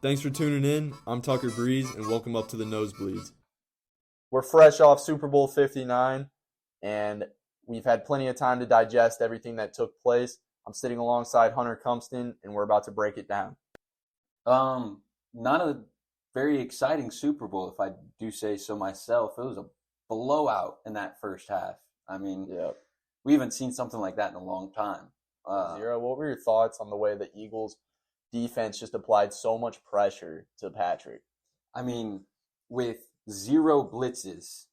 Thanks for tuning in. I'm Tucker Breeze, and welcome up to the Nosebleeds. We're fresh off Super Bowl 59, and we've had plenty of time to digest everything that took place. I'm sitting alongside Hunter Cumston, and we're about to break it down. Not a very exciting Super Bowl, if I do say so myself. It was a blowout in that first half. I mean, we haven't seen something like that in a long time. Zero, what were your thoughts on the way the Eagles' defense just applied so much pressure to Patrick? I mean, with 0 blitzes,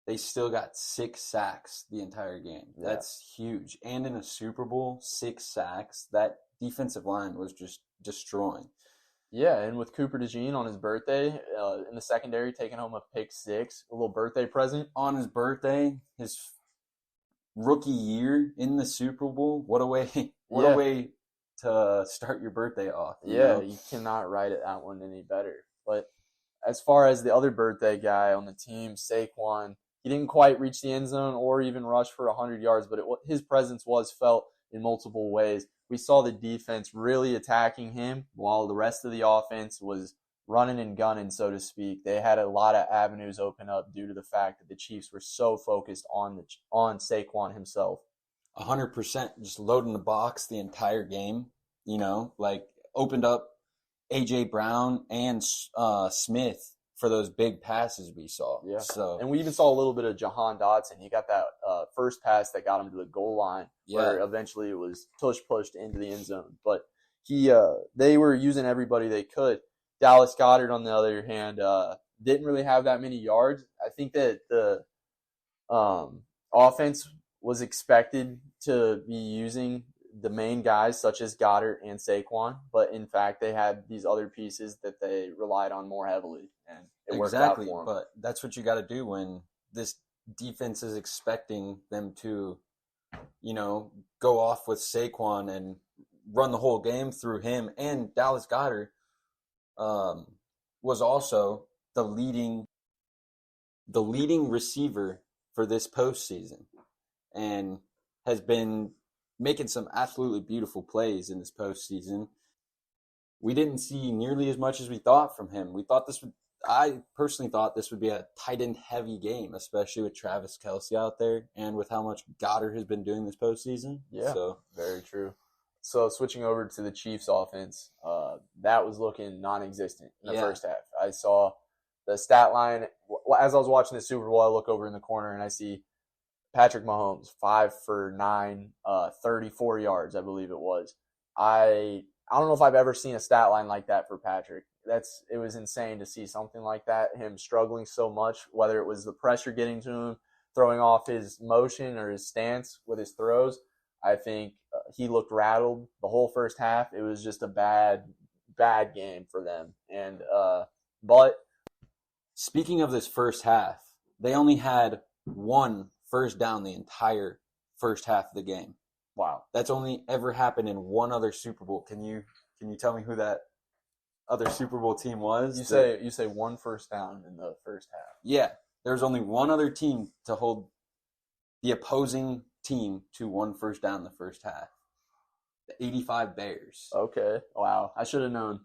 they still got 6 sacks the entire game. Yeah. That's huge. And in a Super Bowl, 6 sacks, that defensive line was just destroying. Yeah, and with Cooper DeJean on his birthday in the secondary, taking home a pick 6, a little birthday present. On his birthday, his rookie year in the Super Bowl, what a way to start your birthday off. You cannot write it that one any better. But as far as the other birthday guy on the team, Saquon, he didn't quite reach the end zone or even rush for 100 yards, but his presence was felt in multiple ways. We saw the defense really attacking him while the rest of the offense was running and gunning, so to speak. They had a lot of avenues open up due to the fact that the Chiefs were so focused on Saquon himself. 100% just loading the box the entire game, opened up A.J. Brown and Smith for those big passes we saw. Yeah. So, and we even saw a little bit of Jahan Dotson. He got that first pass that got him to the goal line where eventually it was pushed into the end zone. But they were using everybody they could. Dallas Goedert, on the other hand, didn't really have that many yards. I think that the offense was expected to be using the main guys such as Goddard and Saquon, but in fact they had these other pieces that they relied on more heavily, and it worked out for them. But that's what you got to do when this defense is expecting them to, go off with Saquon and run the whole game through him. And Dallas Goedert was also the leading receiver for this postseason, and has been making some absolutely beautiful plays in this postseason. We didn't see nearly as much as we thought from him. I personally thought this would be a tight end heavy game, especially with Travis Kelce out there and with how much Goddard has been doing this postseason. Yeah, so very true. So switching over to the Chiefs offense, that was looking non-existent in the first half. I saw the stat line. As I was watching the Super Bowl, I look over in the corner and I see Patrick Mahomes, 5 for 9, 34 yards, I believe it was. I don't know if I've ever seen a stat line like that for Patrick. It was insane to see something like that, him struggling so much, whether it was the pressure getting to him, throwing off his motion or his stance with his throws. I think he looked rattled the whole first half. It was just a bad game for them. But speaking of this first half, they only had 1 first down the entire first half of the game. Wow. That's only ever happened in one other Super Bowl. Can you tell me who that other Super Bowl team was? You say 1 first down in the first half. Yeah. There was only one other team to hold the opposing team to 1 first down in the first half. The 85 Bears. Okay. Wow. I should have known.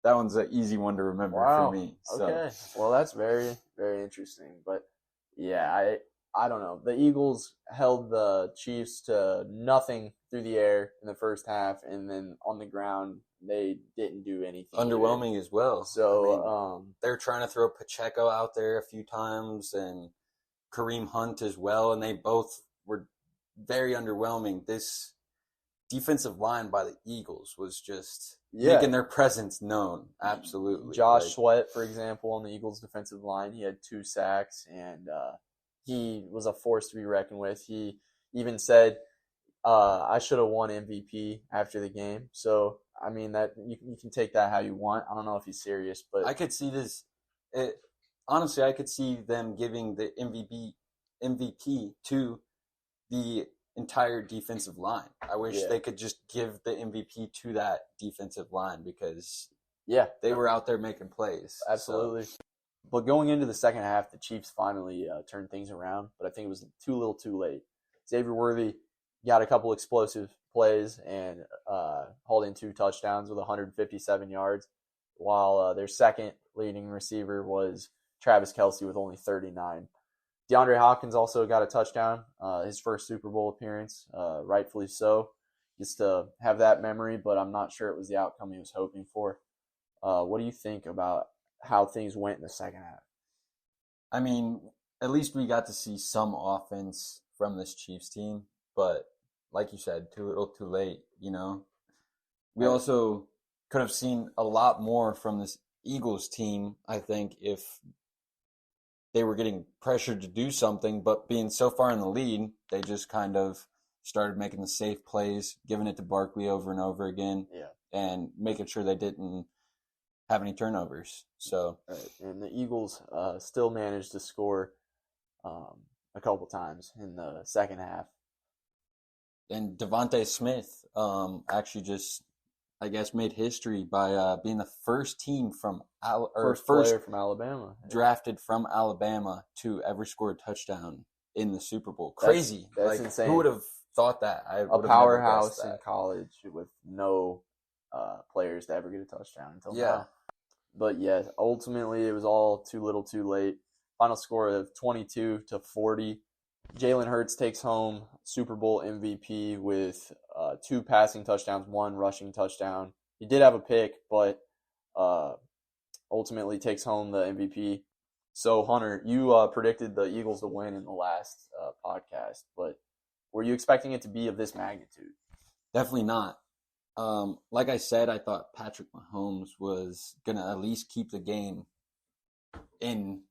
That one's an easy one to remember for me. So. Okay. Well, that's very, very interesting. But, yeah, I don't know. The Eagles held the Chiefs to nothing through the air in the first half, and then on the ground, they didn't do anything. Underwhelming as well. So they're trying to throw Pacheco out there a few times and Kareem Hunt as well, and they both were very underwhelming. This defensive line by the Eagles was just making their presence known. Absolutely. Josh Sweat, for example, on the Eagles defensive line, he had 2 sacks, and he was a force to be reckoned with. He even said, I should have won MVP after the game. So, I mean, that you can take that how you want. I don't know if he's serious, but I could see this. Honestly, I could see them giving the MVP to the entire defensive line. I wish they could just give the MVP to that defensive line because they were out there making plays. Absolutely. So. But going into the second half, the Chiefs finally turned things around, but I think it was too little too late. Xavier Worthy got a couple explosive plays and hauled in 2 touchdowns with 157 yards, while their second leading receiver was Travis Kelce with only 39. DeAndre Hopkins also got a touchdown, his first Super Bowl appearance, rightfully so. Just to have that memory, but I'm not sure it was the outcome he was hoping for. What do you think about how things went in the second half? I mean, at least we got to see some offense from this Chiefs team, but like you said, too little, too late, you know. We also could have seen a lot more from this Eagles team, I think, if they were getting pressured to do something, but being so far in the lead, they just kind of started making the safe plays, giving it to Barkley over and over again, and making sure they didn't have any turnovers. So, and the Eagles still managed to score a couple times in the second half. And Devontae Smith actually just, I guess, made history by being the first team first player from Alabama, drafted from Alabama to ever score a touchdown in the Super Bowl. Crazy! That's insane. Who would have thought that? A powerhouse in college with no players to ever get a touchdown until now. But yeah, ultimately it was all too little, too late. Final score of 22-40. Jalen Hurts takes home Super Bowl MVP with 2 passing touchdowns, 1 rushing touchdown. He did have a pick, but ultimately takes home the MVP. So, Hunter, you predicted the Eagles to win in the last podcast, but were you expecting it to be of this magnitude? Definitely not. Like I said, I thought Patrick Mahomes was going to at least keep the game in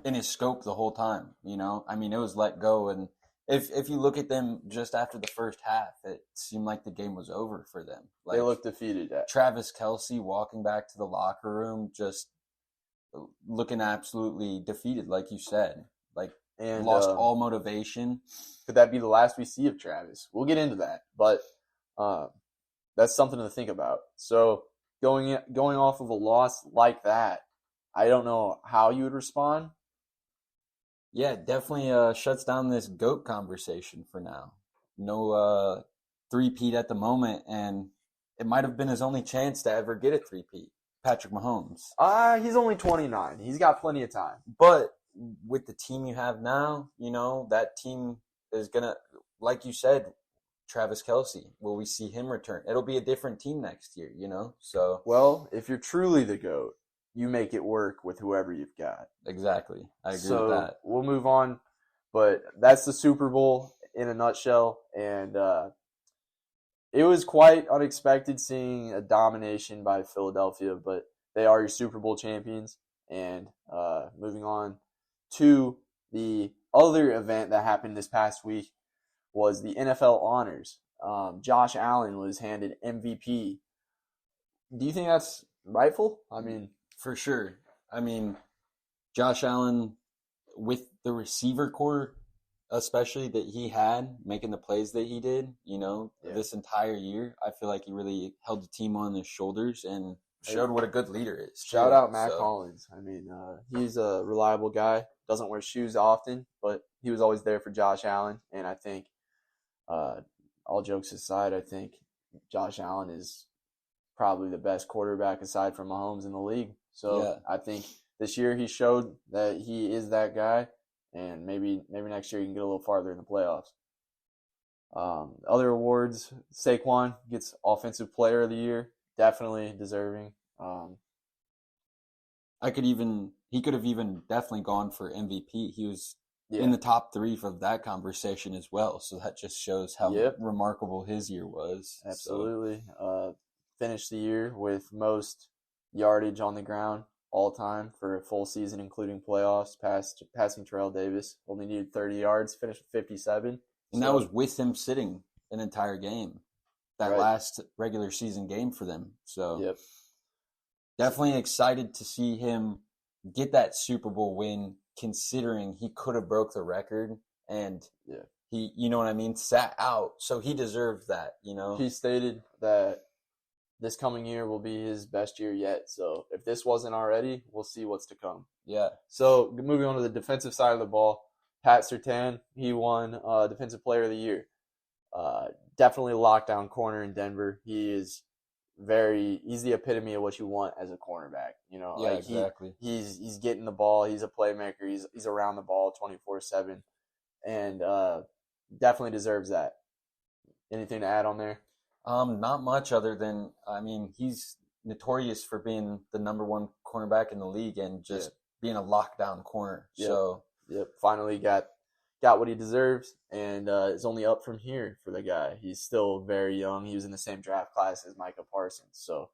his scope the whole time, you know? I mean, it was let go, and if you look at them just after the first half, it seemed like the game was over for them. Like, they looked defeated. Travis Kelce walking back to the locker room just looking absolutely defeated, like you said. Like, and lost all motivation. Could that be the last we see of Travis? We'll get into that, but that's something to think about. So going off of a loss like that, I don't know how you would respond. Yeah, definitely shuts down this GOAT conversation for now. No three-peat at the moment, and it might have been his only chance to ever get a three-peat. Patrick Mahomes. He's only 29. He's got plenty of time. But with the team you have now, you know, that team is going to, like you said, Travis Kelce, will we see him return? It'll be a different team next year, you know? So, well, if you're truly the GOAT, you make it work with whoever you've got. Exactly. I agree with that. We'll move on, but that's the Super Bowl in a nutshell, and it was quite unexpected seeing a domination by Philadelphia, but they are your Super Bowl champions. And moving on to the other event that happened this past week was the NFL honors. Josh Allen was handed MVP. Do you think that's rightful? I mean, for sure. I mean, Josh Allen, with the receiver core, especially that he had, making the plays that he did, you know, this entire year, I feel like he really held the team on his shoulders and showed what a good leader is. Shout out Matt Collins. I mean, he's a reliable guy. Doesn't wear shoes often, but he was always there for Josh Allen. And I think, all jokes aside, I think Josh Allen is probably the best quarterback aside from Mahomes in the league. So I think this year he showed that he is that guy. And maybe next year you can get a little farther in the playoffs. Other awards, Saquon gets Offensive Player of the Year. Definitely deserving. He could have even definitely gone for MVP. He was in the top 3 of that conversation as well. So that just shows how remarkable his year was. Absolutely. Finished the year with most yardage on the ground all time for a full season, including playoffs, passing Terrell Davis. Only needed 30 yards, finished with 57. And that was with him sitting an entire game. That last regular season game for them. So definitely excited to see him get that Super Bowl win, considering he could have broke the record and he, you know what I mean, sat out. So he deserved that, you know. He stated that this coming year will be his best year yet. So if this wasn't already, we'll see what's to come. Yeah. So moving on to the defensive side of the ball, Pat Surtain, he won Defensive Player of the Year. Definitely a lockdown corner in Denver. He's the epitome of what you want as a cornerback. Yeah, exactly. He's getting the ball. He's a playmaker. He's around the ball 24/7, and definitely deserves that. Anything to add on there? Not much other than, he's notorious for being the number one cornerback in the league and just being a lockdown corner. Yep. So, finally got what he deserves, and it's only up from here for the guy. He's still very young. He was in the same draft class as Micah Parsons. So,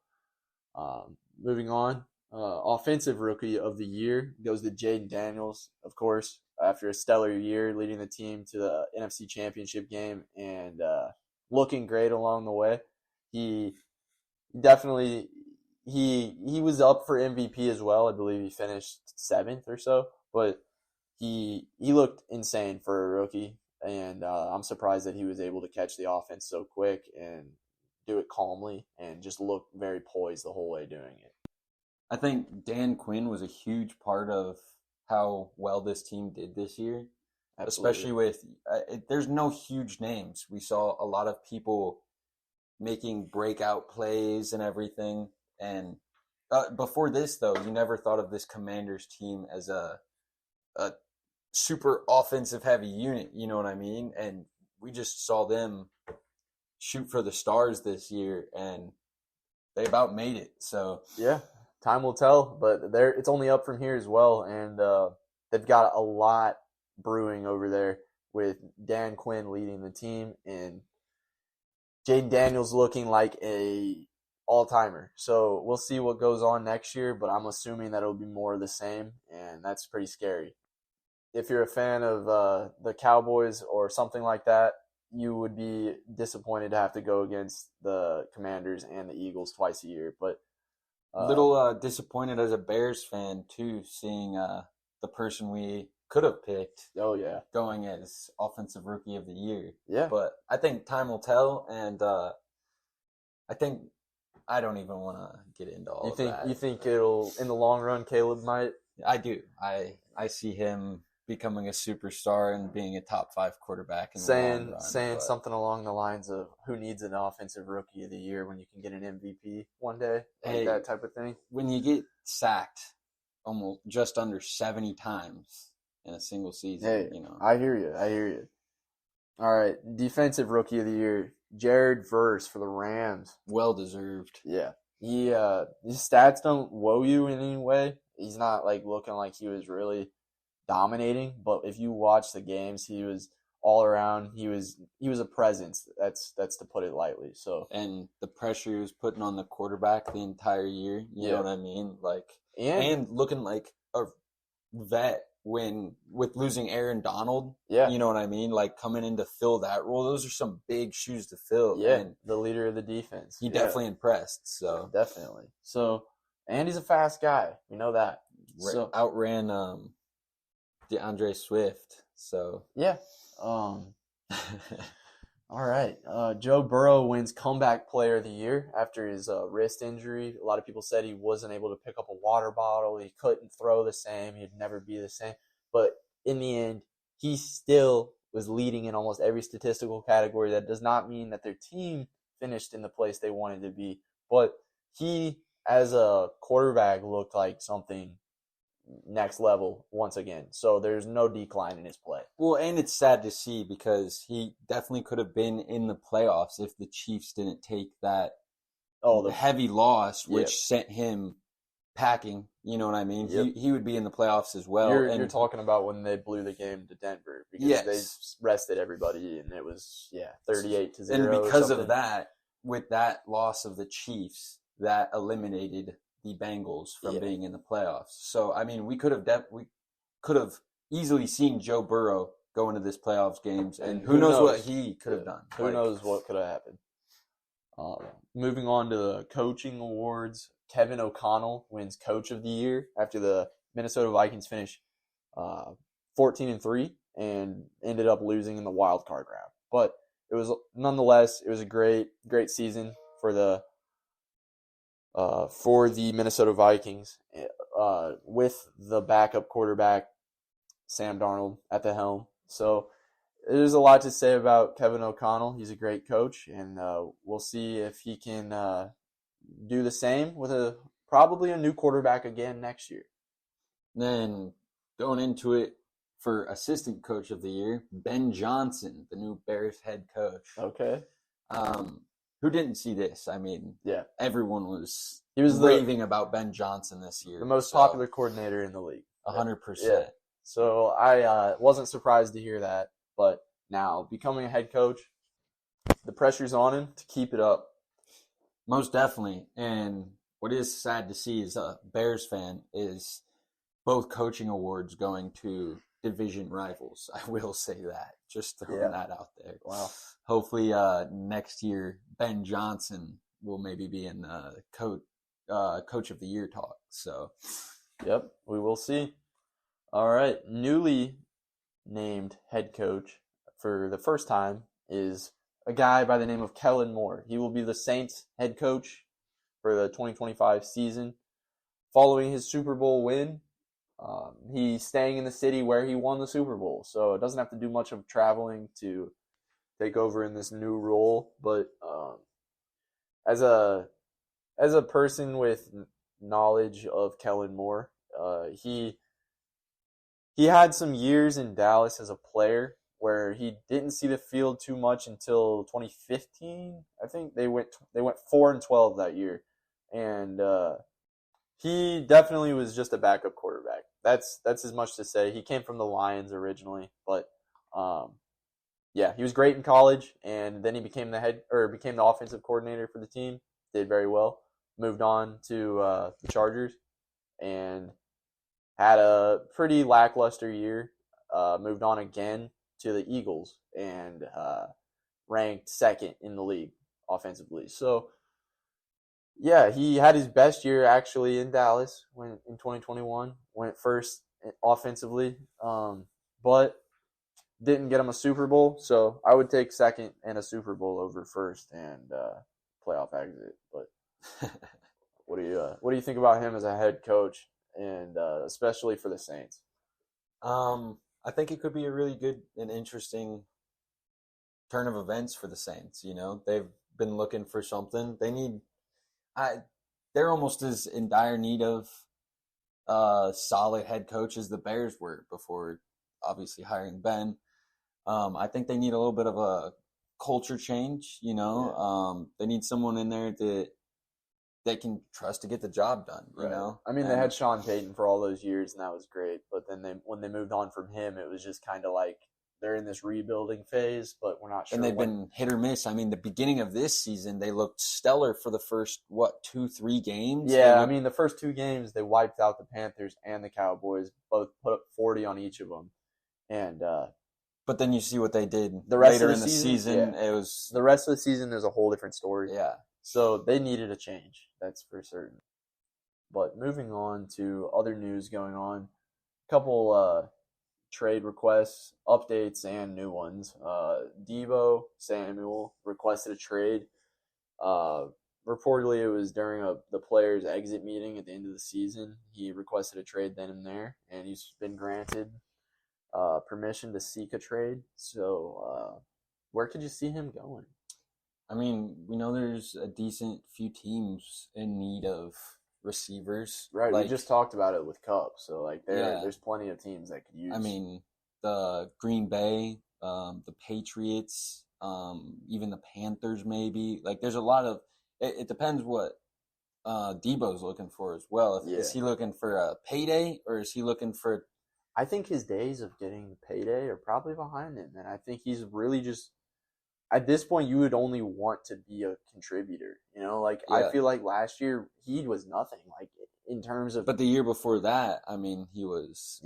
moving on, offensive rookie of the year goes to Jaden Daniels, of course, after a stellar year leading the team to the NFC Championship game and looking great along the way. He definitely he was up for MVP as well. I believe he finished 7th or so, but he looked insane for a rookie, and I'm surprised that he was able to catch the offense so quick and do it calmly and just look very poised the whole way doing it. I think Dan Quinn was a huge part of how well this team did this year. Absolutely. Especially with there's no huge names. We saw a lot of people making breakout plays and everything. And before this, though, you never thought of this Commanders team as a super offensive heavy unit. You know what I mean? And we just saw them shoot for the stars this year, and they about made it. So yeah, time will tell. But it's only up from here as well, and they've got a lot brewing over there with Dan Quinn leading the team and Jaden Daniels looking like a all-timer. So we'll see what goes on next year, but I'm assuming that it'll be more of the same, and that's pretty scary. If you're a fan of the Cowboys or something like that, you would be disappointed to have to go against the Commanders and the Eagles twice a year. But little disappointed as a Bears fan too, seeing the person we could have picked. Oh yeah, going as offensive rookie of the year. Yeah, but I think time will tell, and I don't even want to get into all of that. You think it'll in the long run? Caleb might. I do. I see him becoming a superstar and being a top 5 quarterback in the long run. Saying something along the lines of who needs an offensive rookie of the year when you can get an MVP one day, that type of thing. When you get sacked almost just under 70 times in a single season, I hear you. All right, defensive rookie of the year, Jared Verse for the Rams. Well deserved. Yeah, his stats don't woe you in any way. He's not looking like he was really dominating, but if you watch the games, he was all around. He was a presence. That's to put it lightly. So, and the pressure he was putting on the quarterback the entire year, you know what I mean? And looking like a vet with losing Aaron Donald. Yeah. You know what I mean? Coming in to fill that role. Those are some big shoes to fill. Yeah. And the leader of the defense. He definitely impressed. So definitely. So, and he's a fast guy. We know that. Outran DeAndre Swift. So yeah. All right. Joe Burrow wins comeback player of the year after his wrist injury. A lot of people said he wasn't able to pick up a water bottle. He couldn't throw the same. He'd never be the same. But in the end, he still was leading in almost every statistical category. That does not mean that their team finished in the place they wanted to be. But he, as a quarterback, looked like something next level once again. So there's no decline in his play. Well, and it's sad to see because he definitely could have been in the playoffs if the Chiefs didn't take that heavy loss, which sent him packing. You know what I mean? Yep. He would be in the playoffs as well. You're talking about when they blew the game to Denver because they rested everybody and it was 38-0. And because of that, with that loss of the Chiefs, that eliminated the Bengals from being in the playoffs. So I mean, we could have easily seen Joe Burrow go into this playoffs games, and who knows what he could have done. Who knows what could have happened. Moving on to the coaching awards, Kevin O'Connell wins Coach of the Year after the Minnesota Vikings finished 14-3 and ended up losing in the wild card round. But it was a great season for the Minnesota Vikings with the backup quarterback Sam Darnold at the helm. So there's a lot to say about Kevin O'Connell. He's a great coach, and we'll see if he can do the same with probably a new quarterback again next year. Then going into it for assistant coach of the year, Ben Johnson, the new Bears head coach. Okay. Who didn't see this? I mean, yeah, everyone was raving about Ben Johnson this year. The most popular coordinator in the league. 100%. Yeah. So I wasn't surprised to hear that, but now becoming a head coach, the pressure's on him to keep it up. Most definitely. And what is sad to see as a Bears fan is both coaching awards going to division rivals. I will say that. Just throwing that out there. Wow. Hopefully next year Ben Johnson will maybe be in coach of the year talk. So, yep, we will see. All right, newly named head coach for the first time is a guy by the name of Kellen Moore. He will be the Saints head coach for the 2025 season. Following his Super Bowl win, he's staying in the city where he won the Super Bowl, so it doesn't have to do much of traveling to take over in this new role. But as a person with knowledge of Kellen Moore, he had some years in Dallas as a player where he didn't see the field too much until 2015. I think they went 4-12 that year, and he definitely was just a backup quarterback. That's as much to say. He came from the Lions originally, but he was great in college, and then he became the offensive coordinator for the team. Did very well. Moved on to the Chargers, and had a pretty lackluster year. Moved on again to the Eagles, and ranked second in the league offensively. So, yeah, he had his best year actually in Dallas in 2021. Went first offensively, but didn't get him a Super Bowl. So I would take second and a Super Bowl over first and playoff exit. But what do you think about him as a head coach, and especially for the Saints? I think it could be a really good and interesting turn of events for the Saints. You know, they've been looking for something. They're almost as in dire need of solid head coach as the Bears were before, obviously hiring Ben. I think they need a little bit of a culture change. You know, they need someone in there that they can trust to get the job done. You know, I mean, they had Sean Payton for all those years, and that was great. But then when they moved on from him, it was just kind of like they're in this rebuilding phase, but we're not sure. And they've been hit or miss. I mean, the beginning of this season, they looked stellar for the first 2-3 games. Yeah, I mean, the first 2 games they wiped out the Panthers and the Cowboys, both put up 40 on each of them, and but then you see what they did the rest later of in the season. It was the rest of the season. There's a whole different story. Yeah. So they needed a change, that's for certain. But moving on to other news going on, a couple trade requests, updates, and new ones. Deebo Samuel requested a trade. Reportedly, it was during the players' exit meeting at the end of the season. He requested a trade then and there, and he's been granted permission to seek a trade. So where could you see him going? I mean, we know there's a decent few teams in need of receivers. Right, we just talked about it with Cup, so like there's plenty of teams that could use. I mean, the Green Bay, the Patriots, even the Panthers maybe. Like there's a lot of it depends what Deebo's looking for as well. Is he looking for a payday, or is he looking for... I think his days of getting the payday are probably behind him, and I think he's really just... At this point, you would only want to be a contributor, you know? Like, I feel like last year, he was nothing, like, in terms of... But the year before that, I mean, he was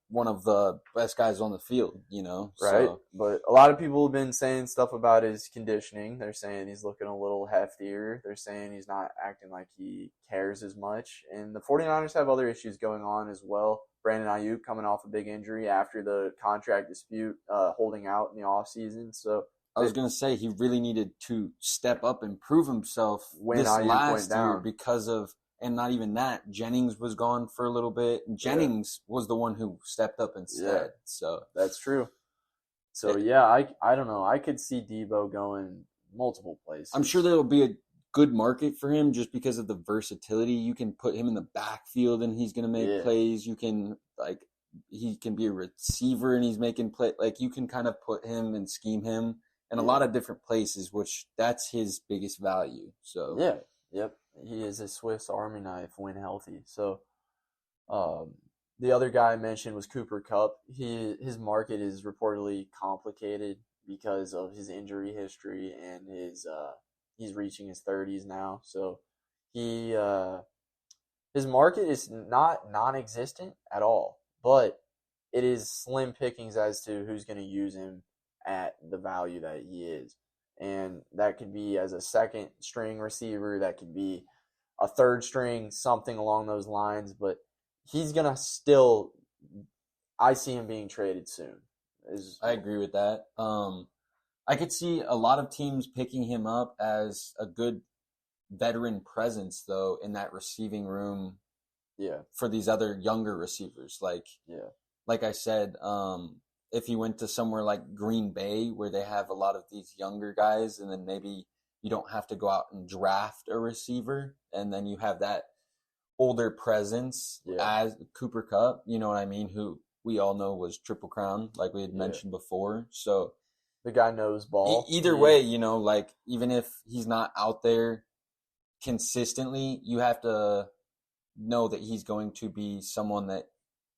one of the best guys on the field, you know? Right, but a lot of people have been saying stuff about his conditioning. They're saying he's looking a little heftier. They're saying he's not acting like he cares as much. And the 49ers have other issues going on as well. Brandon Ayuk coming off a big injury after the contract dispute, holding out in the offseason, so... I was going to say he really needed to step up and prove himself this last year because of, and not even that, Jennings was gone for a little bit. Jennings was the one who stepped up instead. So that's true. So yeah, I don't know. I could see Debo going multiple places. I'm sure there'll be a good market for him just because of the versatility. You can put him in the backfield and he's going to make plays. You can he can be a receiver and he's making play. Like you can kind of put him and scheme him in a lot of different places, which that's his biggest value. So yeah, yep, he is a Swiss Army knife when healthy. So, the other guy I mentioned was Cooper Kupp. His market is reportedly complicated because of his injury history and he's reaching his 30s now. So his market is not non-existent at all, but it is slim pickings as to who's going to use him at the value that he is. And that could be as a second string receiver, that could be a third string, something along those lines, but he's going to still, I see him being traded soon. I agree with that. I could see a lot of teams picking him up as a good veteran presence, though, in that receiving room. Yeah. For these other younger receivers, like I said, if you went to somewhere like Green Bay where they have a lot of these younger guys, and then maybe you don't have to go out and draft a receiver, and then you have that older presence as Cooper Kupp, you know what I mean, who we all know was Triple Crown, like we had mentioned before. So the guy knows ball. Either way, you know, like even if he's not out there consistently, you have to know that he's going to be someone that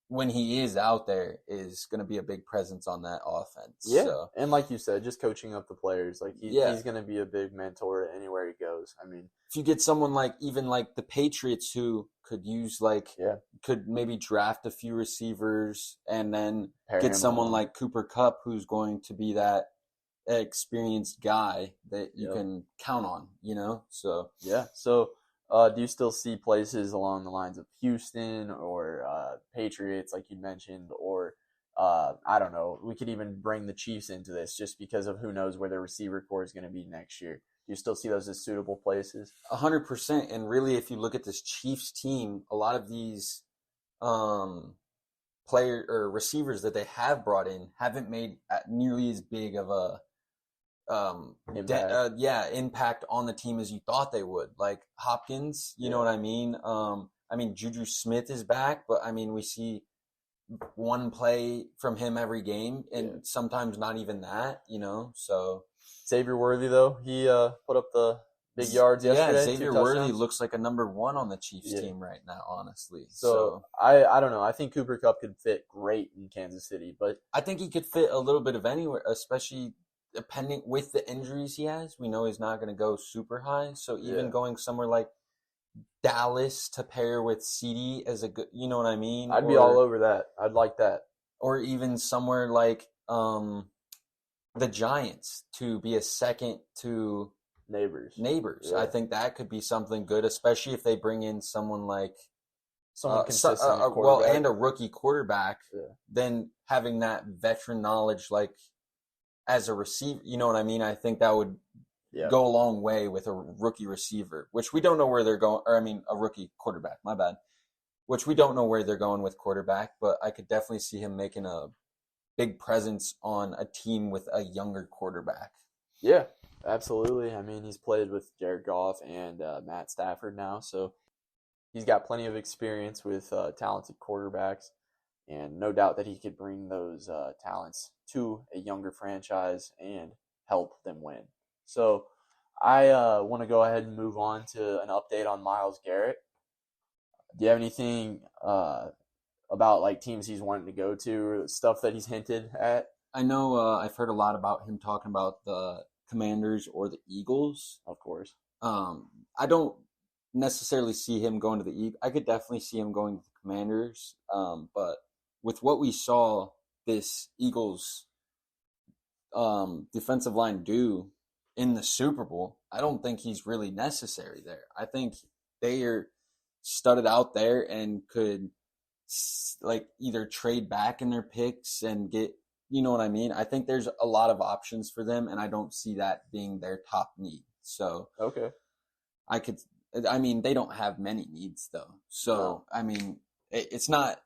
when he is out there is going to be a big presence on that offense. Yeah, so. And like you said, just coaching up the players. Like he's going to be a big mentor anywhere he goes. I mean, if you get someone like even like the Patriots who could use could maybe draft a few receivers and then get someone like Cooper Kupp who's going to be that experienced guy that you can count on, you know? So yeah. So do you still see places along the lines of Houston or Patriots, like you mentioned, or I don't know, we could even bring the Chiefs into this just because of who knows where their receiver core is going to be next year. Do you still see those as suitable places? 100%. And really, if you look at this Chiefs team, a lot of these player or receivers that they have brought in haven't made nearly as big of a impact on the team as you thought they would. Like Hopkins, you know what I mean? I mean, Juju Smith is back, but I mean, we see one play from him every game, and sometimes not even that, you know? So Xavier Worthy, though, he put up the big yards yesterday. Yeah, Xavier Worthy looks like a number one on the Chiefs team right now, honestly. So I don't know. I think Cooper Kupp could fit great in Kansas City, but I think he could fit a little bit of anywhere, especially depending with the injuries he has. We know he's not going to go super high, so even going somewhere like Dallas to pair with CD as a good, you know what I mean? I'd be all over that. I'd like that. Or even somewhere like the Giants to be a second to Neighbors. Yeah. I think that could be something good, especially if they bring in someone like someone consistent, and a rookie quarterback. Then having that veteran knowledge, like as a receiver, you know what I mean? I think that would go a long way with a rookie receiver, which we don't know where they're going. Or I mean, a rookie quarterback. My bad. Which we don't know where they're going with quarterback, but I could definitely see him making a big presence on a team with a younger quarterback. Yeah, absolutely. I mean, he's played with Jared Goff and Matt Stafford now, so he's got plenty of experience with talented quarterbacks, and no doubt that he could bring those talents to a younger franchise and help them win. So I want to go ahead and move on to an update on Myles Garrett. Do you have anything about like teams he's wanting to go to or stuff that he's hinted at? I know I've heard a lot about him talking about the Commanders or the Eagles. Of course. I don't necessarily see him going to the Eagles. I could definitely see him going to the Commanders. But with what we saw this Eagles defensive line do in the Super Bowl, I don't think he's really necessary there. I think they are studded out there and could like either trade back in their picks and get, you know what I mean? I think there's a lot of options for them, and I don't see that being their top need. So okay, I mean, they don't have many needs though. So no. I mean, it's not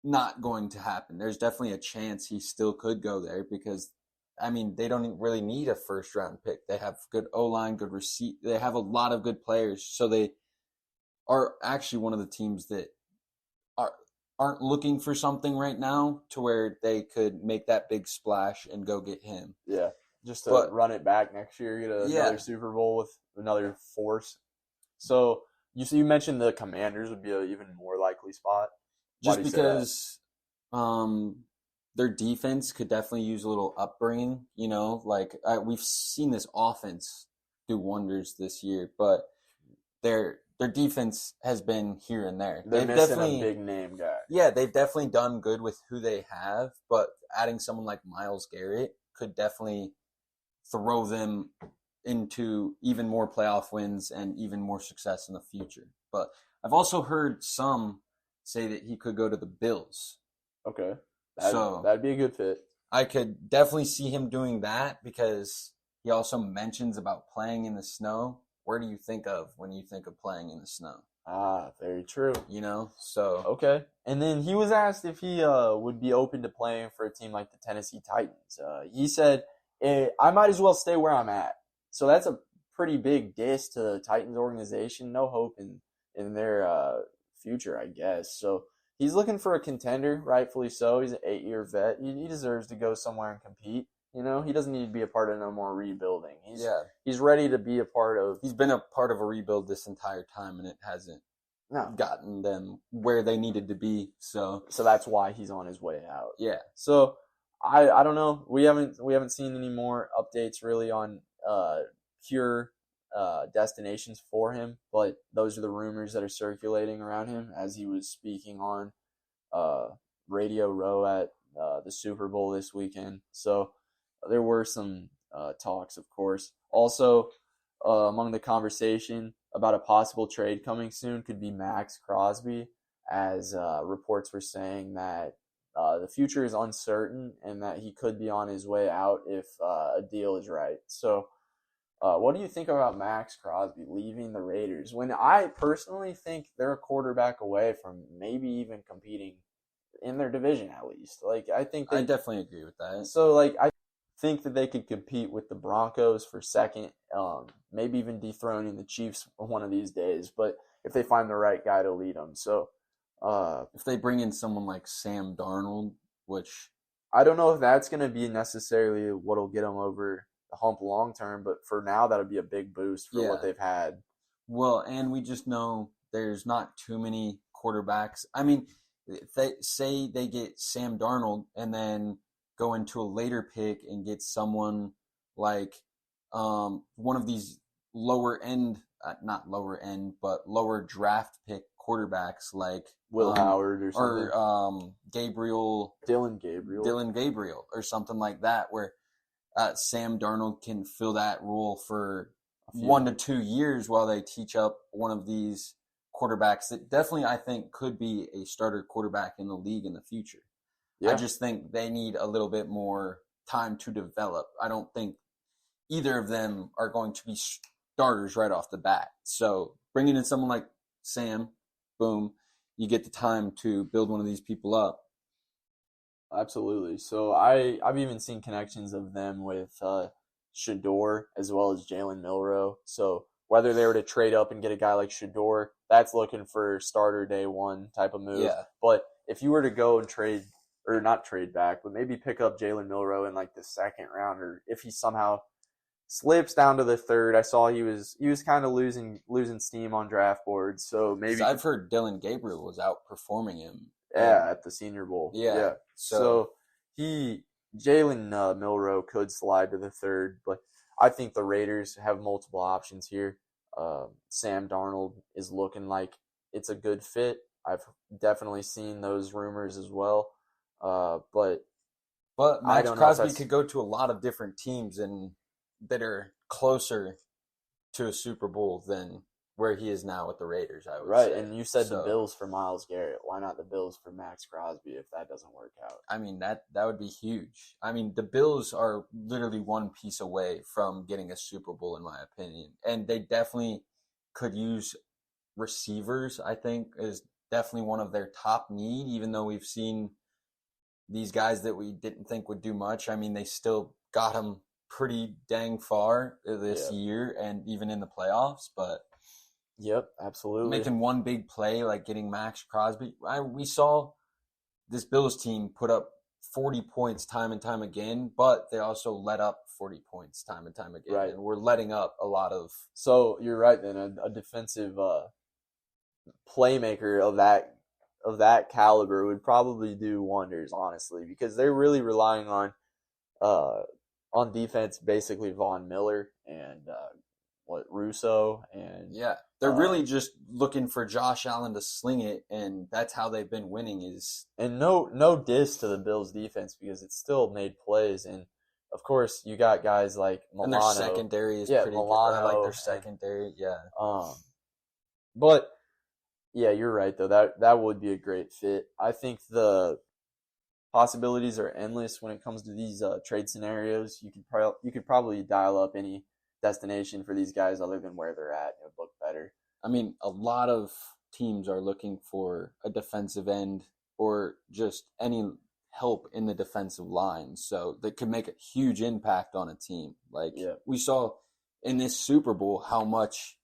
not going to happen. There's definitely a chance he still could go there because, I mean, they don't really need a first-round pick. They have good O-line, good receipt. They have a lot of good players. So they are actually one of the teams that aren't looking for something right now to where they could make that big splash and go get him. Yeah, just to run it back next year, get another Super Bowl with another force. So you mentioned the Commanders would be an even more likely spot. Just because their defense could definitely use a little upbringing, you know, like we've seen this offense do wonders this year, but their defense has been here and there. They've missing a big name guy. Yeah, they've definitely done good with who they have, but adding someone like Myles Garrett could definitely throw them into even more playoff wins and even more success in the future. But I've also heard some say that he could go to the Bills. Okay. That'd be a good fit. I could definitely see him doing that because he also mentions about playing in the snow. Where do you think of when you think of playing in the snow? Ah, very true. You know, so. Okay. And then he was asked if he would be open to playing for a team like the Tennessee Titans. He said, I might as well stay where I'm at. So that's a pretty big diss to the Titans organization. No hope in their future, I guess. So he's looking for a contender, rightfully so. He's an 8-year vet. He deserves to go somewhere and compete. You know, he doesn't need to be a part of no more rebuilding. He's ready to be a part of. He's been a part of a rebuild this entire time, and it hasn't gotten them where they needed to be. So that's why he's on his way out. Yeah. So I don't know. We haven't seen any more updates really on pure destinations for him, but those are the rumors that are circulating around him as he was speaking on Radio Row at the Super Bowl this weekend. So there were some talks, of course. Also, among the conversation about a possible trade coming soon could be Max Crosby, as reports were saying that the future is uncertain and that he could be on his way out if a deal is right. So what do you think about Max Crosby leaving the Raiders when I personally think they're a quarterback away from maybe even competing in their division at least? Like, I definitely agree with that. So, like, I think that they could compete with the Broncos for second, maybe even dethroning the Chiefs one of these days, but if they find the right guy to lead them. So if they bring in someone like Sam Darnold, which I don't know if that's going to be necessarily what'll get them over the hump long term, but for now that'll be a big boost for what they've had. Well, and we just know there's not too many quarterbacks. I mean, if they say they get Sam Darnold and then go into a later pick and get someone like one of these lower draft pick quarterbacks like Will Howard or something. Or Dylan Gabriel or something like that, where Sam Darnold can fill that role for 1 to 2 years while they teach up one of these quarterbacks that definitely I think could be a starter quarterback in the league in the future. Yeah. I just think they need a little bit more time to develop. I don't think either of them are going to be starters right off the bat. So bringing in someone like Sam, boom, you get the time to build one of these people up. Absolutely. So I've even seen connections of them with Shador as well as Jalen Milroe. So whether they were to trade up and get a guy like Shador, that's looking for starter day one type of move. Yeah. But if you were to go and not trade back, but maybe pick up Jalen Milroe in like the second round, or if he somehow slips down to the third, I saw he was kind of losing steam on draft boards. So maybe I've heard Dylan Gabriel was outperforming him. Yeah, at the Senior Bowl. Yeah. So Jalen Milroe could slide to the third, but I think the Raiders have multiple options here. Sam Darnold is looking like it's a good fit. I've definitely seen those rumors as well. But Max Crosby could go to a lot of different teams and that are closer to a Super Bowl than where he is now with the Raiders, I would say. Right, and you said the Bills for Myles Garrett. Why not the Bills for Max Crosby if that doesn't work out? I mean, that would be huge. I mean, the Bills are literally one piece away from getting a Super Bowl, in my opinion. And they definitely could use receivers, I think, is definitely one of their top need, even though we've seen these guys that we didn't think would do much. I mean, they still got them pretty dang far this year and even in the playoffs, but Yep, absolutely. making one big play like getting Max Crosby. We saw this Bills team put up 40 points time and time again, but they also let up 40 points time and time again. Right. And we're letting up a lot of... So you're right then, a defensive playmaker of that caliber would probably do wonders, honestly, because they're really relying on defense, basically Von Miller and Russo and they're really just looking for Josh Allen to sling it, and that's how they've been winning. And no diss to the Bills defense because it still made plays, and of course you got guys like Milano. And their secondary is pretty Milano, good. I like their secondary, But yeah, you're right though. That would be a great fit. I think the possibilities are endless when it comes to these trade scenarios. You could probably dial up any destination for these guys other than where they're at. It would look better. I mean, a lot of teams are looking for a defensive end or just any help in the defensive line, so that could make a huge impact on a team. We saw in this Super Bowl how much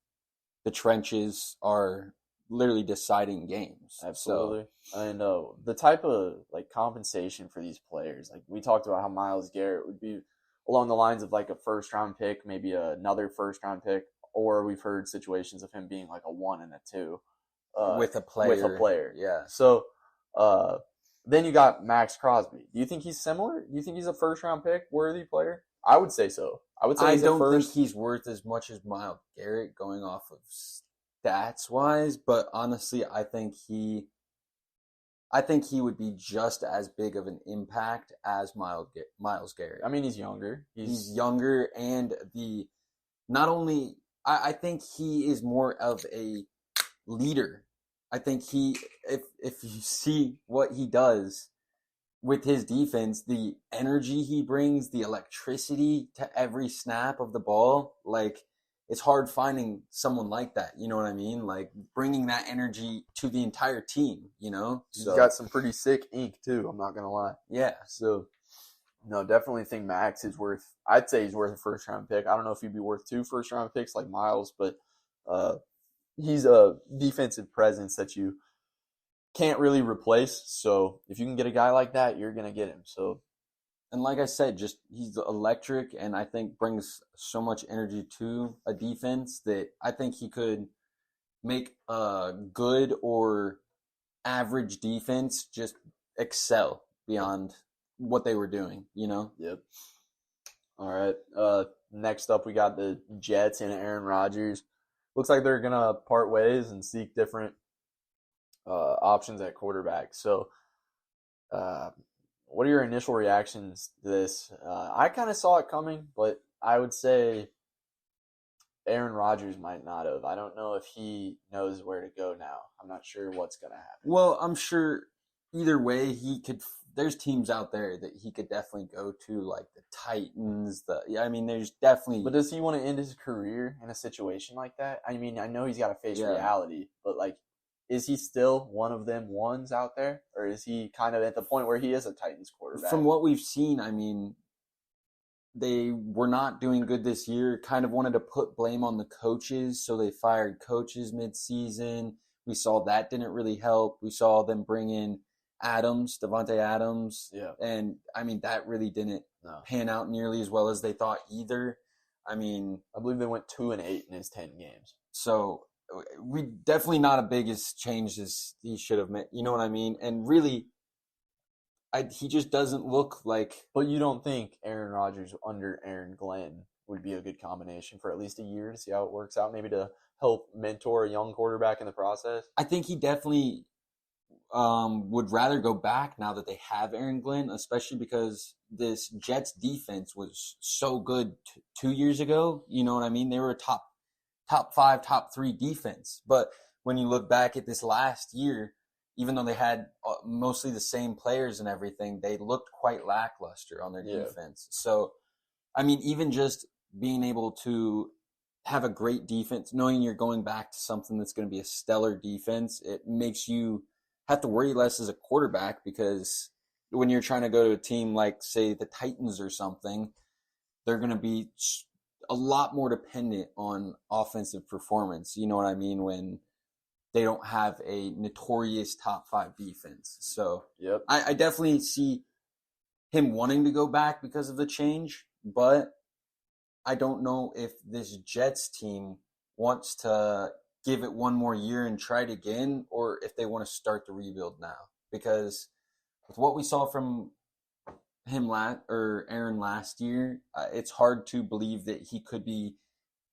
the trenches are literally deciding games. Absolutely. And the type of compensation for these players, like we talked about how Myles Garrett would be along the lines of like a first round pick, maybe another first round pick, or we've heard situations of him being like a 1 and a 2 with a player. Yeah. So then you got Max Crosby. Do you think he's similar? Do you think he's a first round pick worthy player? I would say so. I don't think he's worth as much as Myles Garrett going off of stats wise, but honestly, I think he would be just as big of an impact as Myles Garrett. I mean, he's younger. He's younger, and I think he is more of a leader. I think if you see what he does with his defense, the energy he brings, the electricity to every snap of the ball, it's hard finding someone like that. You know what I mean? Like bringing that energy to the entire team, He's got some pretty sick ink too. I'm not going to lie. Yeah. So no, definitely think Max is I'd say he's worth a first round pick. I don't know if he'd be worth 2 first round picks like Myles, but he's a defensive presence that you can't really replace. So if you can get a guy like that, you're going to get him. So, and like I said, just he's electric, and I think brings so much energy to a defense that I think he could make a good or average defense just excel beyond what they were doing, Yep. All right. Next up, we got the Jets and Aaron Rodgers. Looks like they're going to part ways and seek different options at quarterback. So, what are your initial reactions to this? I kind of saw it coming, but I would say Aaron Rodgers might not have. I don't know if he knows where to go now. I'm not sure what's going to happen. Well, I'm sure either way there's teams out there that he could definitely go to, like the Titans. There's definitely. But does he want to end his career in a situation like that? I mean, I know he's got to face reality, but is he still one of them ones out there? Or is he kind of at the point where he is a Titans quarterback? From what we've seen, they were not doing good this year, kind of wanted to put blame on the coaches, so they fired coaches mid-season. We saw that didn't really help. We saw them bring in Devontae Adams. Yeah. And, that really didn't pan out nearly as well as they thought either. I believe they went 2-8 in his 10 games. So we definitely not a big as change as he should have made. You know what I mean? And really, he just doesn't look like. But you don't think Aaron Rodgers under Aaron Glenn would be a good combination for at least a year to see how it works out? Maybe to help mentor a young quarterback in the process? I think he definitely would rather go back now that they have Aaron Glenn, especially because this Jets defense was so good 2 years ago. You know what I mean? They were a top 5, top 3 defense. But when you look back at this last year, even though they had mostly the same players and everything, they looked quite lackluster on their defense. So, even just being able to have a great defense, knowing you're going back to something that's going to be a stellar defense, it makes you have to worry less as a quarterback, because when you're trying to go to a team like, say, the Titans or something, they're going to be a lot more dependent on offensive performance. You know what I mean? When they don't have a notorious top 5 defense. So Yep. I definitely see him wanting to go back because of the change, but I don't know if this Jets team wants to give it one more year and try it again, or if they want to start the rebuild now. Because with what we saw from Aaron last year, it's hard to believe that he could be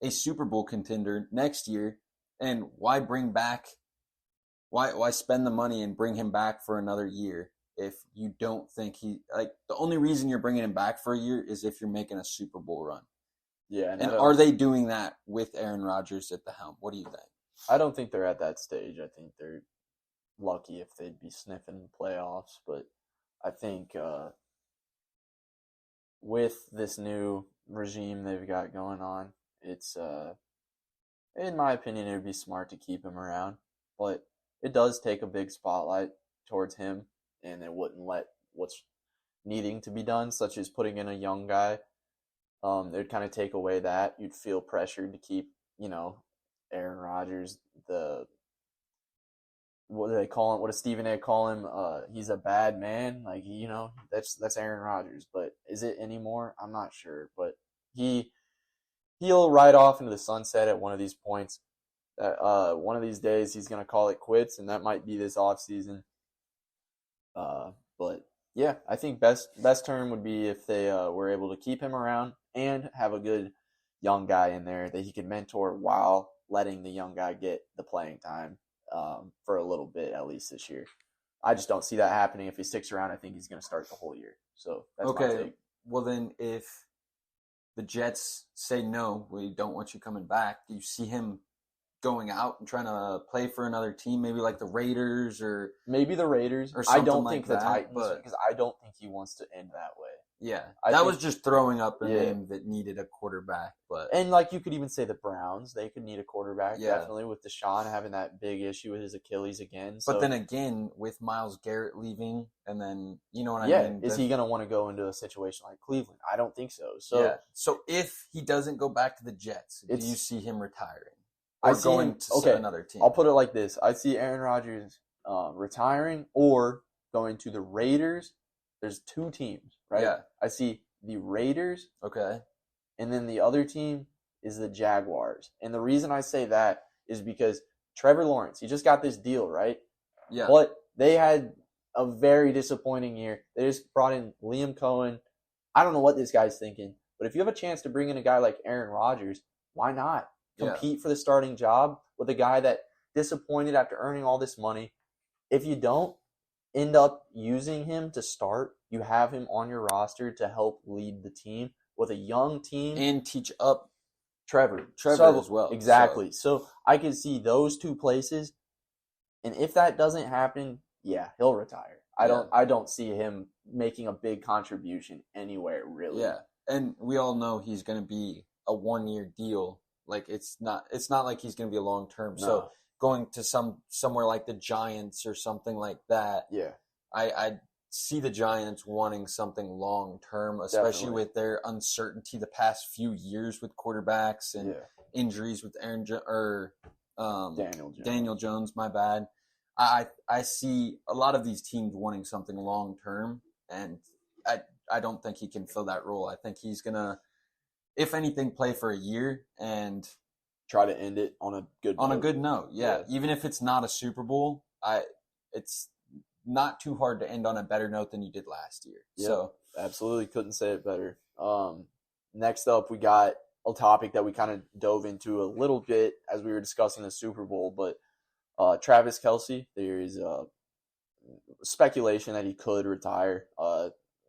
a Super Bowl contender next year. And why spend the money and bring him back for another year if you don't think the only reason you're bringing him back for a year is if you're making a Super Bowl run. Yeah. And are they doing that with Aaron Rodgers at the helm? What do you think? I don't think they're at that stage. I think they're lucky if they'd be sniffing the playoffs. But I think with this new regime they've got going on, it's in my opinion, it would be smart to keep him around. But it does take a big spotlight towards him, and it wouldn't let what's needing to be done, such as putting in a young guy. It would kind of take away that. You'd feel pressured to keep, Aaron Rodgers, what do they call him? What does Stephen A. call him? He's a bad man. Like, that's Aaron Rodgers. But is it anymore? I'm not sure. But he'll ride off into the sunset at one of these points. One of these days he's gonna call it quits, and that might be this offseason. But yeah, I think best term would be if they were able to keep him around and have a good young guy in there that he could mentor while letting the young guy get the playing time for a little bit, at least this year. I just don't see that happening. If he sticks around, I think he's going to start the whole year. So that's my take. Well, then if the Jets say no, we don't want you coming back, do you see him going out and trying to play for another team, maybe like the Raiders or maybe the Raiders? Or something I don't like think that, the Titans, but because I don't think he wants to end that way. Yeah, I that think- was just throwing up a name that needed a quarterback. But And like you could even say the Browns, they could need a quarterback, Yeah. definitely, with Deshaun having that big issue with his Achilles again. So, but then again, with Myles Garrett leaving, and then you know what I yeah, mean. is he going to want to go into a situation like Cleveland? I don't think so. So yeah. So if he doesn't go back to the Jets, do It's- you see him retiring I or see going him- to okay, another team? I'll put it like this: I see Aaron Rodgers retiring or going to the Raiders. There's 2 teams, right? Yeah. I see the Raiders, Okay. and then the other team is the Jaguars. And the reason I say that is because Trevor Lawrence, he just got this deal, right? Yeah. But they had a very disappointing year. They just brought in Liam Cohen. I don't know what this guy's thinking, but if you have a chance to bring in a guy like Aaron Rodgers, why not Yeah. compete for the starting job with a guy that disappointed after earning all this money? If you don't end up using him to start, you have him on your roster to help lead the team with a young team. And teach up Trevor as well. Exactly. So I can see those 2 places, and if that doesn't happen, yeah, he'll retire. I don't see him making a big contribution anywhere, really. Yeah. And we all know he's going to be a 1-year deal. Like it's not like he's going to be a long term. No. So going to somewhere like the Giants or something like that, Yeah. I see the Giants wanting something long term, especially Definitely. with their uncertainty the past few years with quarterbacks and Yeah. injuries with Daniel Jones. Jones. My bad. I see a lot of these teams wanting something long term, and I don't think he can fill that role. I think he's gonna, if anything, play for a year and Try to end it on a good note. Yeah. Even if it's not a Super Bowl, it's not too hard to end on a better note than you did last year. Yep. So Absolutely couldn't say it better. Next up, we got a topic that we kind of dove into a little bit as we were discussing the Super Bowl, but Travis Kelce, there is speculation that he could retire,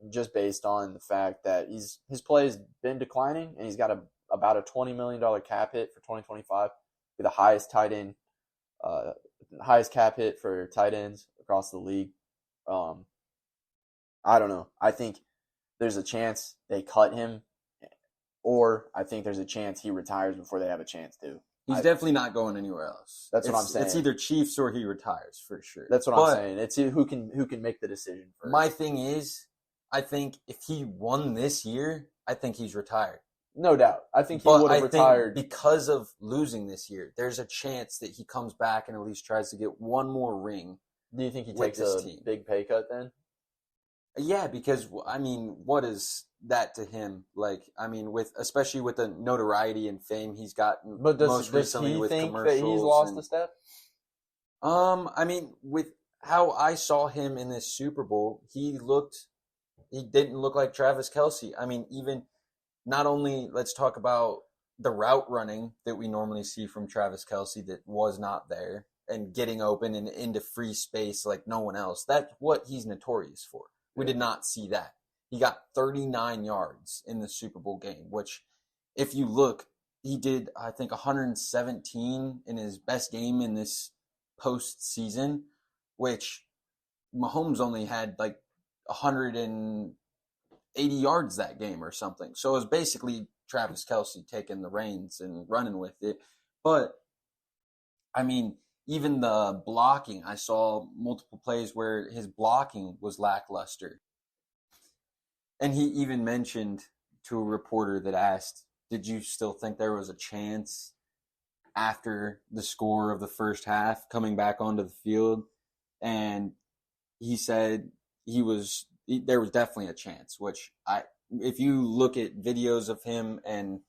just based on the fact that his play has been declining, and he's got about a $20 million cap hit for 2025, be the highest highest cap hit for tight ends across the league. I don't know. I think there's a chance they cut him or I think there's a chance he retires before they have a chance to. He's definitely not going anywhere else. That's what I'm saying. It's either Chiefs or he retires for sure. That's what I'm saying. It's who can make the decision first. My thing is, I think if he won this year, I think he's retired. No doubt. I think he would have retired. Because of losing this year, there's a chance that he comes back and at least tries to get one more ring. Do you think he takes a big pay cut then? Yeah, because, I mean, what is that to him? Like, I mean, especially with the notoriety and fame he's gotten most recently with commercials. But does he think that he's lost a step? I mean, with how I saw him in this Super Bowl, he didn't look like Travis Kelce. I mean, even not only, let's talk about the route running that we normally see from Travis Kelce that was not there, and getting open and into free space like no one else. That's what he's notorious for. We did not see that. He got 39 yards in the Super Bowl game, which if you look, he did, I think, 117 in his best game in this postseason, which Mahomes only had like 180 yards that game or something. So it was basically Travis Kelce taking the reins and running with it. But, I mean, even the blocking, I saw multiple plays where his blocking was lackluster. And he even mentioned to a reporter that asked, did you still think there was a chance after the score of the first half coming back onto the field? And he said there was definitely a chance, which if you look at videos of him and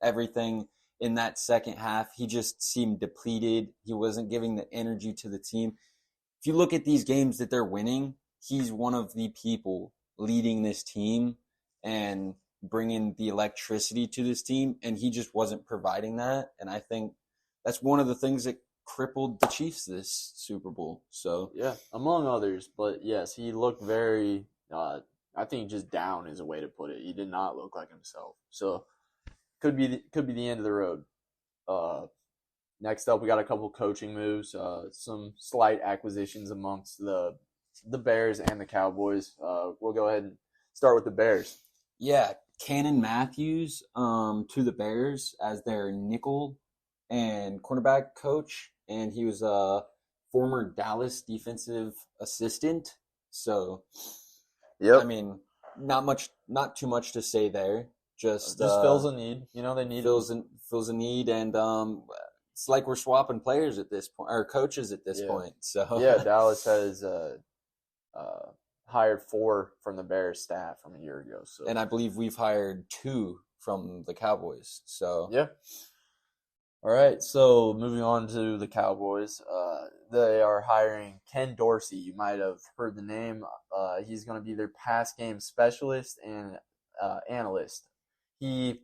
everything in that second half, he just seemed depleted. He wasn't giving the energy to the team. If you look at these games that they're winning, he's one of the people leading this team and bringing the electricity to this team, and he just wasn't providing that. And I think that's one of the things that crippled the Chiefs this Super Bowl. So yeah, among others. But yes, he looked very, I think just down is a way to put it. He did not look like himself. So could be the end of the road. Next up, we got a couple coaching moves, some slight acquisitions amongst the Bears and the Cowboys. We'll go ahead and start with the Bears. Yeah, Cannon Matthews to the Bears as their nickel and cornerback coach, and he was a former Dallas defensive assistant. So, yeah, I mean, not too much to say there. Just fills a need. They need fills a need, and it's like we're swapping players at this point, or coaches at this point. So yeah, Dallas has hired 4 from the Bears staff from a year ago. So, and I believe we've hired 2 from the Cowboys. So yeah. All right, so moving on to the Cowboys. They are hiring Ken Dorsey. You might have heard the name. He's going to be their pass game specialist and analyst. He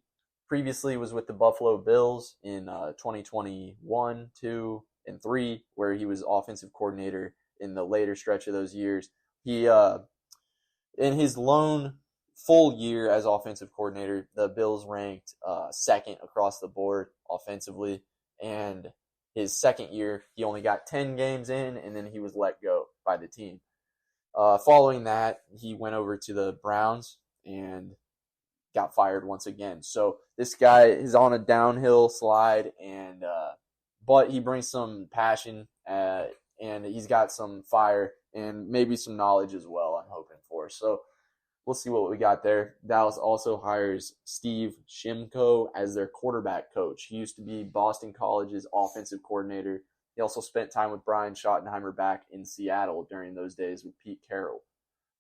previously was with the Buffalo Bills in 2021, 2, and 3, where he was offensive coordinator in the later stretch of those years. He, in his lone full year as offensive coordinator, the Bills ranked second across the board offensively. And his second year, he only got 10 games in, and then he was let go by the team. Following that, he went over to the Browns and got fired once again. So this guy is on a downhill slide, and but he brings some passion, and he's got some fire and maybe some knowledge as well, I'm hoping for. So we'll see what we got there. Dallas also hires Steve Shimko as their quarterback coach. He used to be Boston College's offensive coordinator. He also spent time with Brian Schottenheimer back in Seattle during those days with Pete Carroll.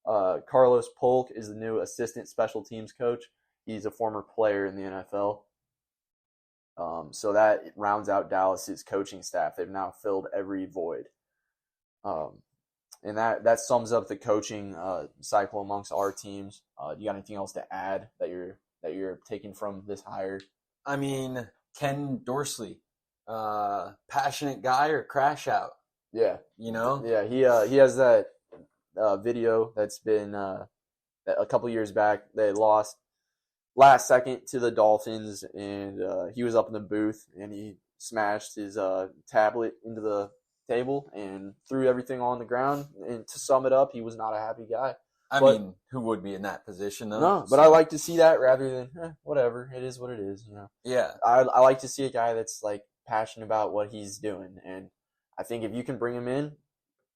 Carlos Polk is the new assistant special teams coach. He's a former player in the NFL. So that rounds out Dallas's coaching staff. They've now filled every void. And that sums up the coaching cycle amongst our teams. Do you got anything else to add that you're taking from this hire? I mean, Ken Dorsey, passionate guy or crash out? Yeah, Yeah, he has that video that's been a couple years back. They lost last second to the Dolphins, and he was up in the booth and he smashed his tablet into the table and threw everything on the ground. And to sum it up, he was not a happy guy. I mean, who would be in that position though? No, but I like to see that rather than whatever. It is what it is, you know. Yeah. I like to see a guy that's like passionate about what he's doing, and I think if you can bring him in,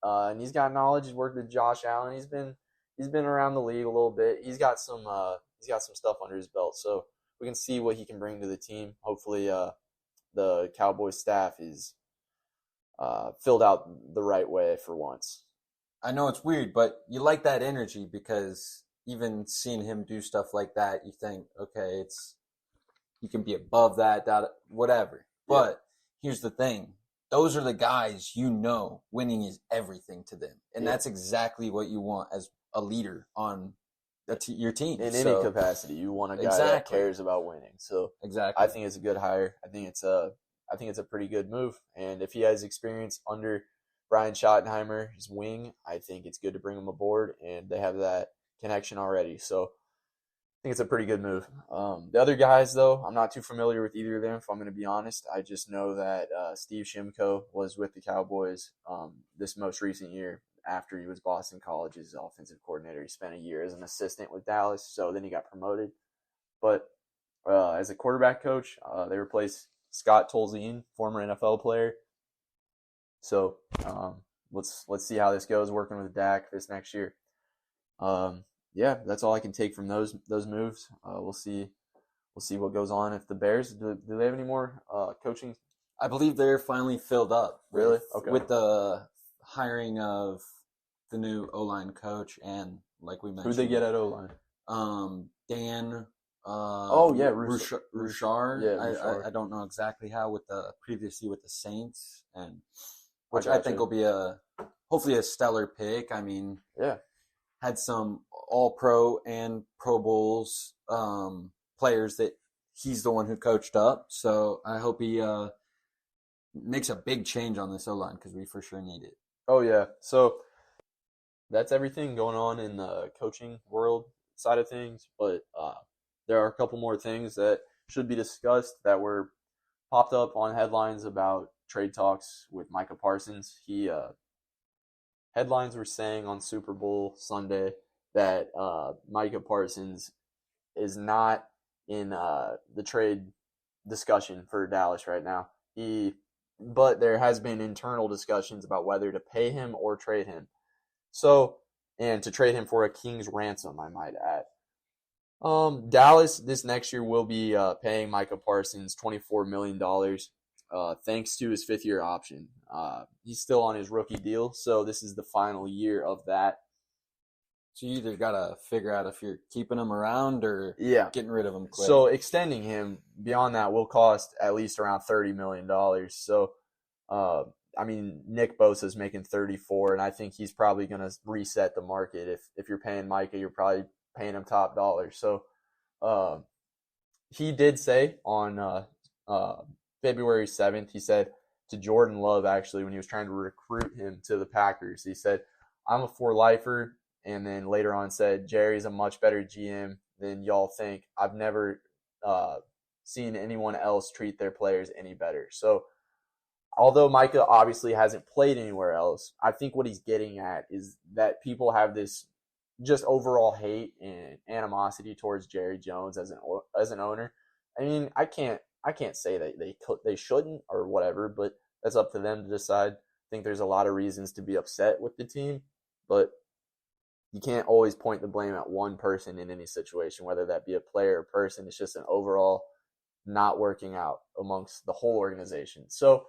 and he's got knowledge, he's worked with Josh Allen, he's been around the league a little bit. He's got some stuff under his belt, so we can see what he can bring to the team. Hopefully, the Cowboys staff is filled out the right way for once. I know it's weird, but you like that energy because even seeing him do stuff like that, you think, okay, he can be above that, whatever. But here's the thing. Those are the guys winning is everything to them. And that's exactly what you want as a leader on your team. In any capacity, you want a guy that cares about winning. So exactly. I think it's a good hire. I think it's a pretty good move. And if he has experience under Brian Schottenheimer's wing, I think it's good to bring him aboard, and they have that connection already. So I think it's a pretty good move. The other guys, though, I'm not too familiar with either of them, if I'm going to be honest. I just know that Steve Shimko was with the Cowboys this most recent year after he was Boston College's offensive coordinator. He spent a year as an assistant with Dallas, so then he got promoted. But as a quarterback coach, they replaced Scott Tolzien, former NFL player. So let's see how this goes working with Dak this next year. That's all I can take from those moves. We'll see what goes on. If the Bears do they have any more coaching? I believe they're finally filled up. Really? With the hiring of the new O-line coach and like we mentioned. Who'd they get at O-line? Dan. Roushar. Roushar. Yeah, Roushar. I don't know exactly how previously with the Saints, and which I I think will be hopefully a stellar pick. I mean, had some All-Pro and Pro Bowls players that he's the one who coached up. So I hope he makes a big change on this O-line because we for sure need it. Oh yeah. So that's everything going on in the coaching world side of things, but there are a couple more things that should be discussed that were popped up on headlines about trade talks with Micah Parsons. Headlines were saying on Super Bowl Sunday that Micah Parsons is not in the trade discussion for Dallas right now. But there has been internal discussions about whether to pay him or trade him. So, and to trade him for a king's ransom, I might add. Dallas this next year will be paying Micah Parsons $24 million thanks to his fifth-year option. He's still on his rookie deal, so this is the final year of that. So you either got to figure out if you're keeping him around or getting rid of him quick. So extending him beyond that will cost at least around $30 million. So, Nick Bosa's making 34, and I think he's probably going to reset the market. If you're paying Micah, you're probably paying him top dollar. So he did say on February 7th, he said to Jordan Love, actually, when he was trying to recruit him to the Packers, he said, "I'm a for-lifer," and then later on said, "Jerry's a much better GM than y'all think. I've never seen anyone else treat their players any better." So although Micah obviously hasn't played anywhere else, I think what he's getting at is that people have this just overall hate and animosity towards Jerry Jones as an owner. I mean, I can't say that they shouldn't or whatever, but that's up to them to decide. I think there's a lot of reasons to be upset with the team, but you can't always point the blame at one person in any situation, whether that be a player or person. It's just an overall not working out amongst the whole organization. So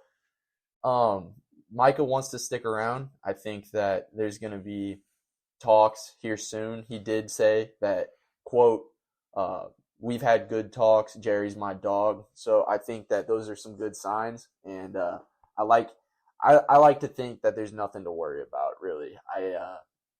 Micah wants to stick around. I think that there's going to be talks here soon. He did say that, quote, "We've had good talks. Jerry's my dog." So I think that those are some good signs, and I like to think that there's nothing to worry about, really.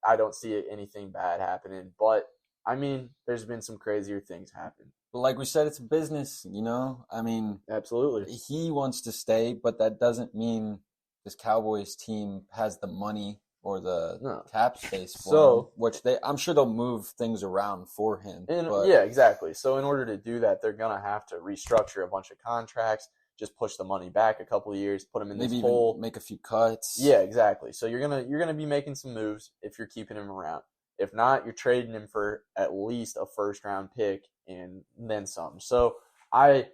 I don't see anything bad happening, but I mean, there's been some crazier things happen. But like we said, it's business, you know? I mean, absolutely. He wants to stay, but that doesn't mean this Cowboys team has the money or the cap space for him, which I'm sure they'll move things around for him. Yeah, exactly. So in order to do that, they're going to have to restructure a bunch of contracts, just push the money back a couple of years, put him in this hole. Make a few cuts. Yeah, exactly. So you're gonna be making some moves if you're keeping him around. If not, you're trading him for at least a first-round pick and then some. So my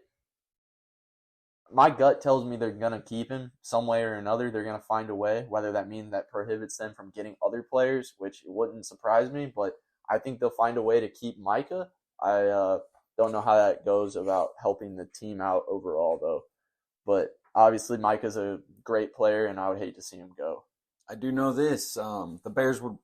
gut tells me they're going to keep him some way or another. They're going to find a way, whether that means that prohibits them from getting other players, which wouldn't surprise me, but I think they'll find a way to keep Micah. I don't know how that goes about helping the team out overall, though. But obviously, Micah's a great player, and I would hate to see him go. I do know this. The Bears would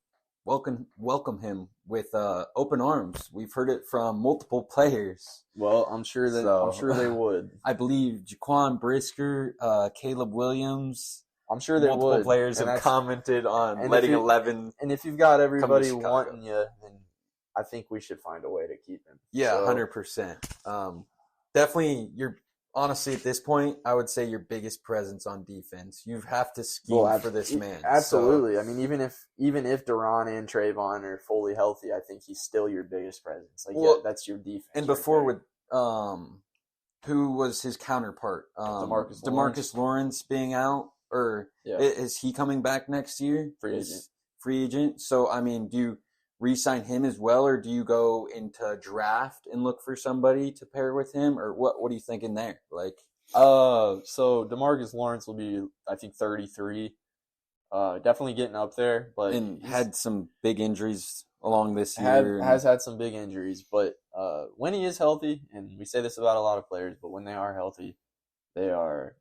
welcome him with open arms. We've heard it from multiple players. Well, I'm sure they would. I believe Jaquan Brisker, Caleb Williams. I'm sure they multiple would. players have commented on letting 11. And if you've got everybody wanting you, then I think we should find a way to keep him. Yeah, 100%. Definitely, honestly, at this point, I would say your biggest presence on defense. You have to scheme for this man. Absolutely. So, I mean, even if Duran and Trayvon are fully healthy, I think he's still your biggest presence. That's your defense. And before with who was his counterpart? DeMarcus Lawrence being out, or is he coming back next year? Free agent. So I mean, do you re-sign him as well, or do you go into draft and look for somebody to pair with him, or what are you thinking there? So DeMarcus Lawrence will be, I think, 33. Definitely getting up there, but had some big injuries along this year. Has had some big injuries, but when he is healthy, and we say this about a lot of players, but when they are healthy, they are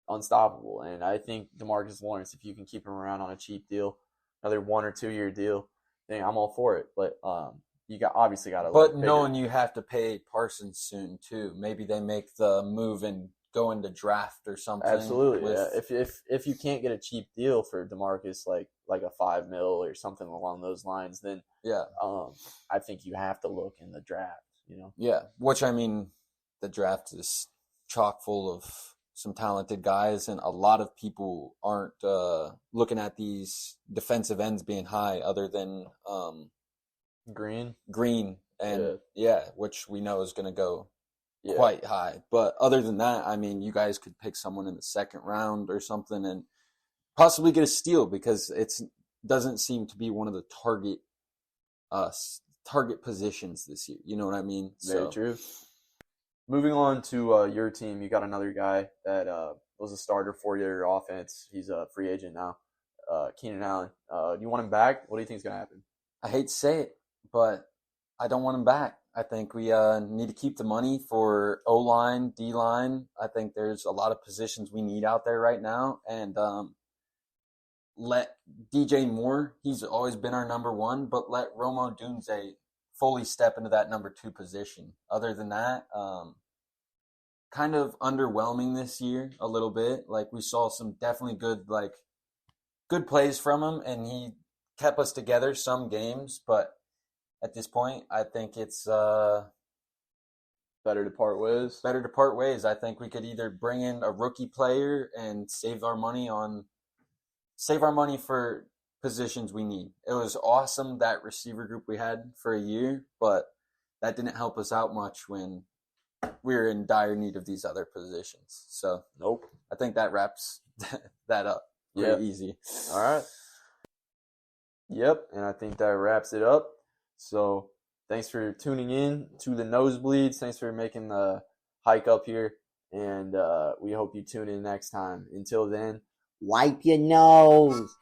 unstoppable. And I think DeMarcus Lawrence, if you can keep him around on a cheap deal, another 1 or 2 year deal, I'm all for it, but you obviously got to. But knowing you have to pay Parsons soon too, maybe they make the move and go into draft or something. Absolutely, yeah. If you can't get a cheap deal for DeMarcus, like a $5 million or something along those lines, then I think you have to look in the draft. Yeah, which I mean, the draft is chock full of some talented guys, and a lot of people aren't looking at these defensive ends being high other than Green, and which we know is going to go quite high. But other than that, I mean, you guys could pick someone in the second round or something and possibly get a steal, because it doesn't seem to be one of the target positions this year. You know what I mean? Very true. Moving on to your team, you got another guy that was a starter for your offense. He's a free agent now, Keenan Allen. Do you want him back? What do you think is going to happen? I hate to say it, but I don't want him back. I think we need to keep the money for O-line, D-line. I think there's a lot of positions we need out there right now. And let DJ Moore, he's always been our number one, but let Rome Odunze fully step into that number 2 position. Other than that, kind of underwhelming this year a little bit. Like, we saw some definitely good plays from him, and he kept us together some games, but at this point, I think it's better to part ways. I think we could either bring in a rookie player and save our money for positions we need. It was awesome, that receiver group we had for a year, but that didn't help us out much when we were in dire need of these other positions. So nope. I think that wraps that up pretty easy. All right. Yep, and I think that wraps it up. So thanks for tuning in to the Nosebleeds. Thanks for making the hike up here, and we hope you tune in next time. Until then, wipe your nose.